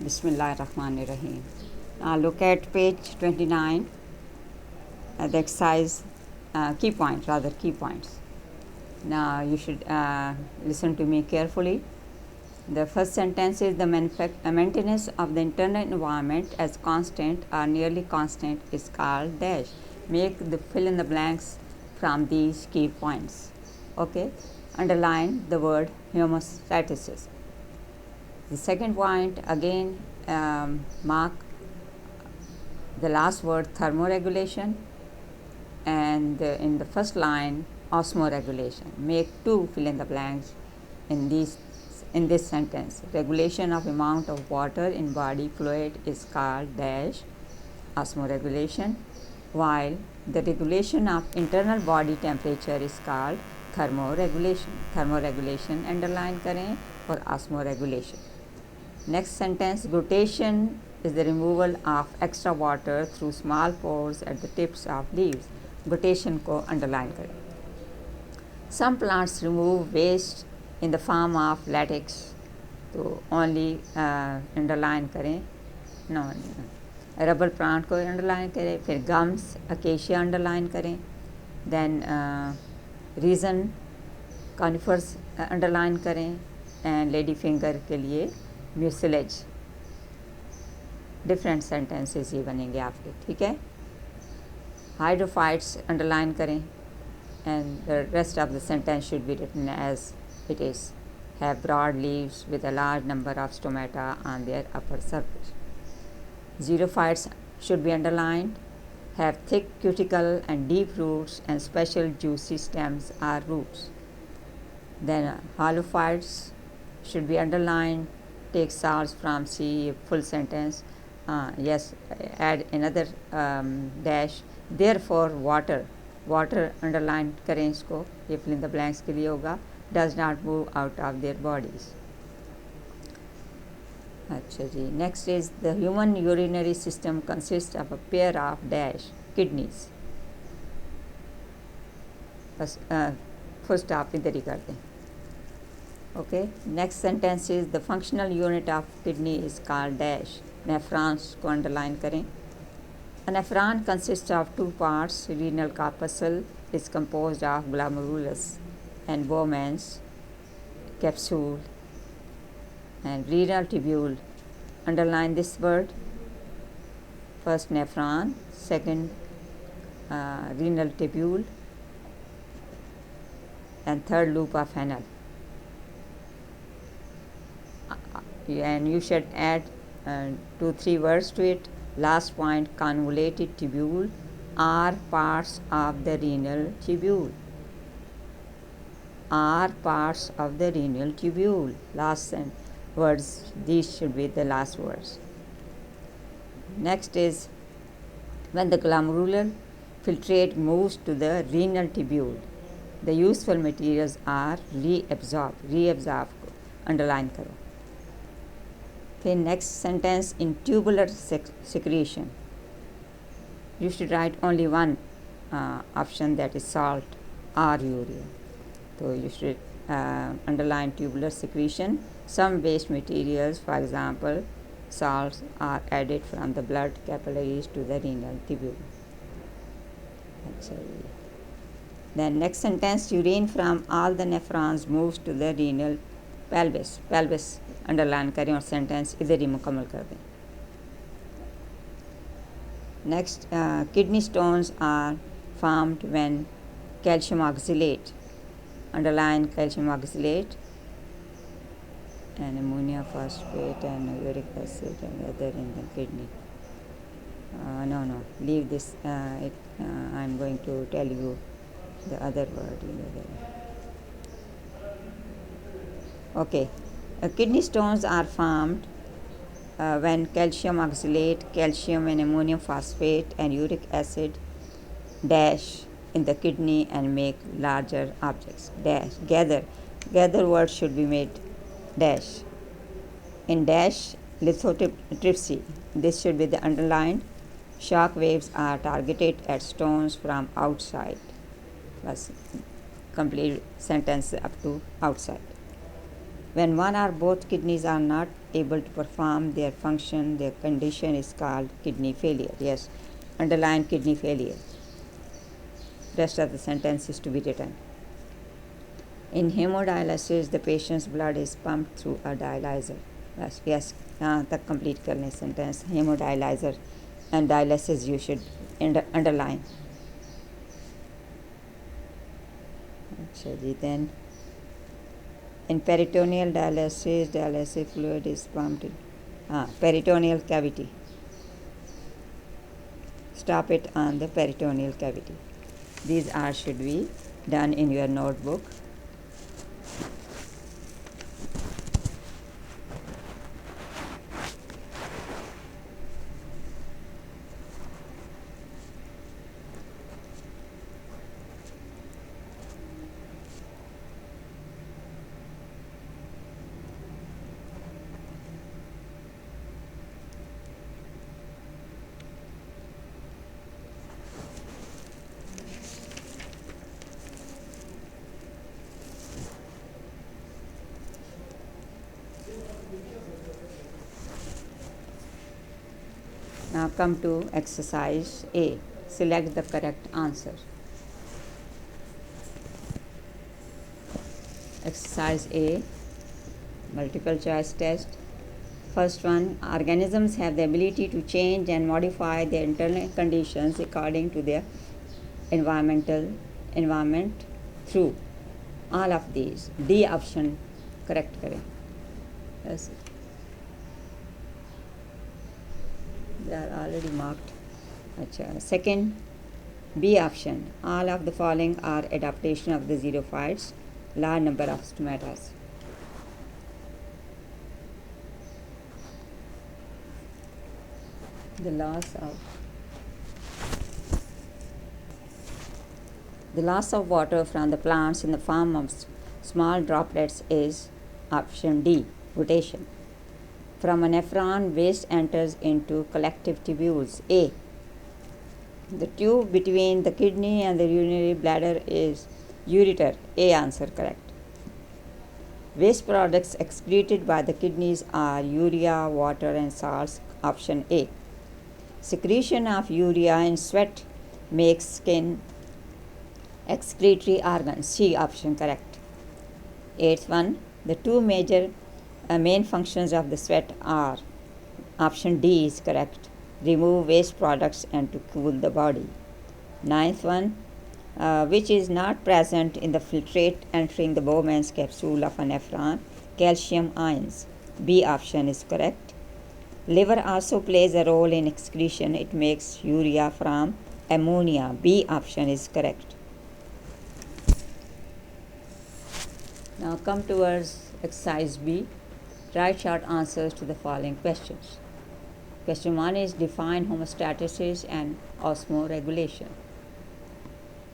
Bismillahirrahmanirrahim. Now look at page 29, the exercise key points. Now you should listen to me carefully. The first sentence is the maintenance of the internal environment as constant or nearly constant is called dash. Make the fill in the blanks from these key points. Okay, underline the word homeostasis. The second point, again mark the last word thermoregulation, and in the first line osmoregulation. Make two fill in the blanks in this sentence. Regulation of amount of water in body fluid is called dash osmoregulation, while the regulation of internal body temperature is called thermoregulation. Thermoregulation underline करें और osmoregulation. Next sentence, glutation is the removal of extra water through small pores at the tips of leaves. Glutation को underline करें. Some plants remove waste in the form of latex, तो only underline करें. No, rubber plant को underline करें. फिर gums acacia underline करें. Then reason conifers underline करें. And lady finger के लिए म्यूसिलेज. डिफरेंट सेंटेंसेस ये बनेंगे आपके. ठीक है. हाइड्रोफाइट्स अंडरलाइन करें. And the rest of the sentence should be written as it is. Have broad leaves with a large number of stomata on their upper surface. Xerophytes should be underlined, have thick cuticle and deep roots and special juicy stems or roots. Then halophytes should be underlined, take salts from sea, full sentence. Yes, add another dash. Therefore water underline करें इसको, ये fill in the blanks के लिए होगा. Does not move out of their bodies. अच्छा जी. Next is the human urinary system consist of a pair of dash kidneys. बस full stop इधर ही कर दें. Okay. Next sentence is the functional unit of kidney is called dash. Nephrons को underline करें. A nephron consist of two parts. Renal corpuscle is composed of glomerulus and Bowman's capsule and renal tubule. Underline this word. First nephron, second renal tubule, and third loop of Henle. And you should add 2-3 words to it. Last point, convoluted tubule are parts of the renal tubule. Are parts of the renal tubule. Last sentence. Words, these should be the last words. Next is when the glomerular filtrate moves to the renal tubule, the useful materials are reabsorbed को underline करो. फिर next sentence, in tubular secretion you should write only one option, that is salt or urea. So you should underline tubular secretion. Some waste materials, for example salts, are added from the blood capillaries to the renal tubule. Then next sentence, urine from all the nephrons moves to the renal pelvis. Pelvis underline करें और sentence इधर ही मुकम्मल कर दें. Next, kidney stones are formed when calcium oxalate. Underline calcium oxalate and ammonia phosphate and uric acid and other in the kidney. No, leave this. I'm going to tell you the other word. Okay. Kidney stones are formed when calcium oxalate, calcium and ammonium phosphate and uric acid dash in the kidney and make larger objects. Dash. Gather word should be made dash. In dash, lithotripsy. This should be the underlined. Shock waves are targeted at stones from outside. Bas complete sentence up to outside. When one or both kidneys are not able to perform their function, their condition is called kidney failure. Yes, underline kidney failure. Rest of the sentence is to be written. In hemodialysis, the patient's blood is pumped through a dialyzer. Yes, तक complete करने sentence. Hemodialyzer and dialysis you should underline. अच्छा जी, then in peritoneal dialysis, dialysis fluid is pumped in peritoneal cavity. Stop it on the peritoneal cavity. These are should be done in your notebook. Now come to exercise A. Select the correct answer. Exercise A, multiple choice test. First one, organisms have the ability to change and modify their internal conditions according to their environment through all of these. D option correct करें. Yes. They are already marked. Achha. Second, B option. All of the following are adaptation of the xerophytes, large number of stomatas. The loss of water from the plants in the form of small droplets is option D, rotation. From a nephron, waste enters into collective tubules. A. The tube between the kidney and the urinary bladder is ureter. A answer correct. Waste products excreted by the kidneys are urea, water, and salts. Option A. Secretion of urea in sweat makes skin excretory organs. C option correct. Eighth one. The two major main functions of the sweat are option D is correct. Remove waste products and to cool the body. Ninth one. Which is not present in the filtrate entering the Bowman's capsule of a nephron, calcium ions. B option is correct. Liver also plays a role in excretion. It makes urea from ammonia. B option is correct. Now come towards exercise B. Write short answers to the following questions. Question 1 is define homeostasis and osmoregulation.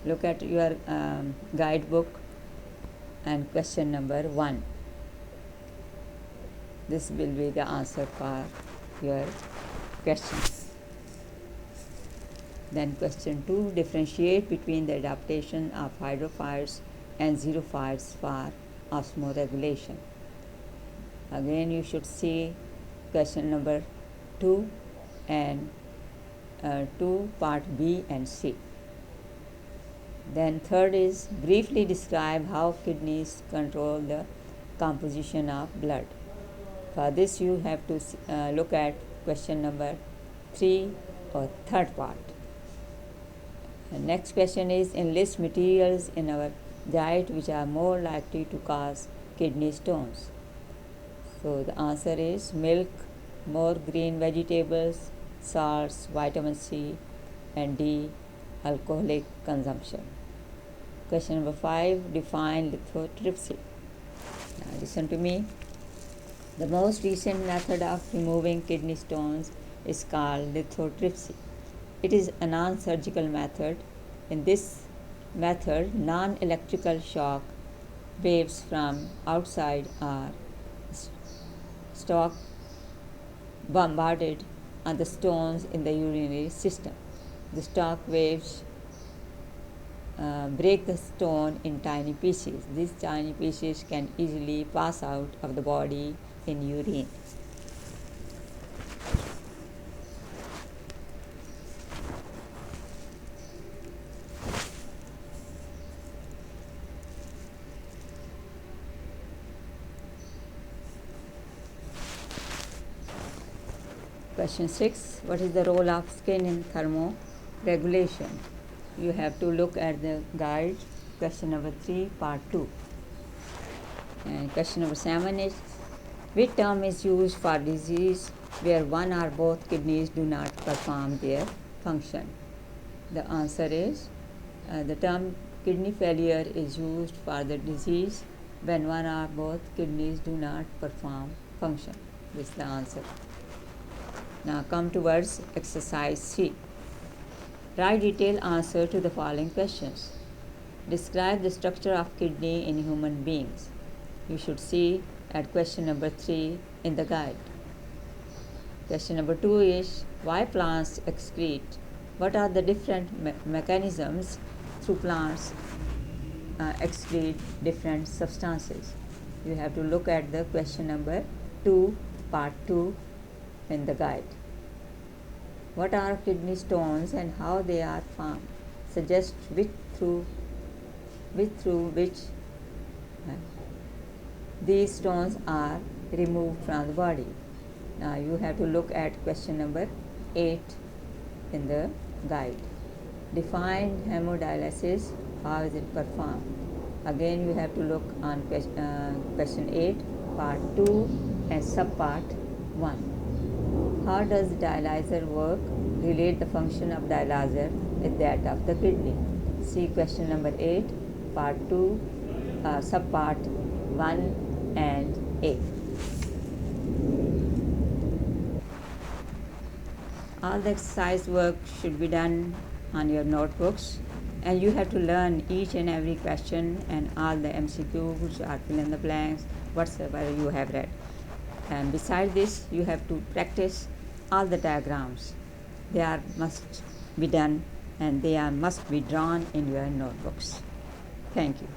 Look at your guidebook and question number 1. This will be the answer for your questions. Then question 2, differentiate between the adaptation of hydrophytes and xerophytes for osmoregulation. Again you should see question number 2 and 2 part B and C. Then third is briefly describe how kidneys control the composition of blood. For this you have to look at question number 3 or third part. The next question is enlist materials in our diet which are more likely to cause kidney stones. So the answer is milk, more green vegetables, salts, vitamin C, and D, alcoholic consumption. Question number 5, define lithotripsy. Now listen to me. The most recent method of removing kidney stones is called lithotripsy. It is a non-surgical method. In this method, non-electrical shock waves from outside are bombarded on the stones in the urinary system. The shock waves break the stone in tiny pieces. These tiny pieces can easily pass out of the body in urine. Question 6. What is the role of skin in thermoregulation? You have to look at the guide. Question number 3, part 2. And question number 7 is, which term is used for disease where one or both kidneys do not perform their function? The answer is the term kidney failure is used for the disease when one or both kidneys do not perform function. This is the answer. Now come towards exercise C. Write detailed answer to the following questions. Describe the structure of kidney in human beings. You should see at question number 3 in the guide. Question number 2 is, why plants excrete? What are the different mechanisms through plants excrete different substances? You have to look at the question number 2, part 2 in the guide. What are kidney stones and how they are formed? Suggest which through which these stones are removed from the body. Now you have to look at question number 8 in the guide. Define hemodialysis. How is it performed? Again you have to look on question 8, part 2 and subpart 1. How does the dialyzer work? Relate the function of dialyzer with that of the kidney. See question number 8, part 2, subpart 1 and 8. All the exercise work should be done on your notebooks, and you have to learn each and every question and all the MCQs or fill in the blanks, whatsoever you have read. And beside this, you have to practice all the diagrams. They must be done and they must be drawn in your notebooks. Thank you.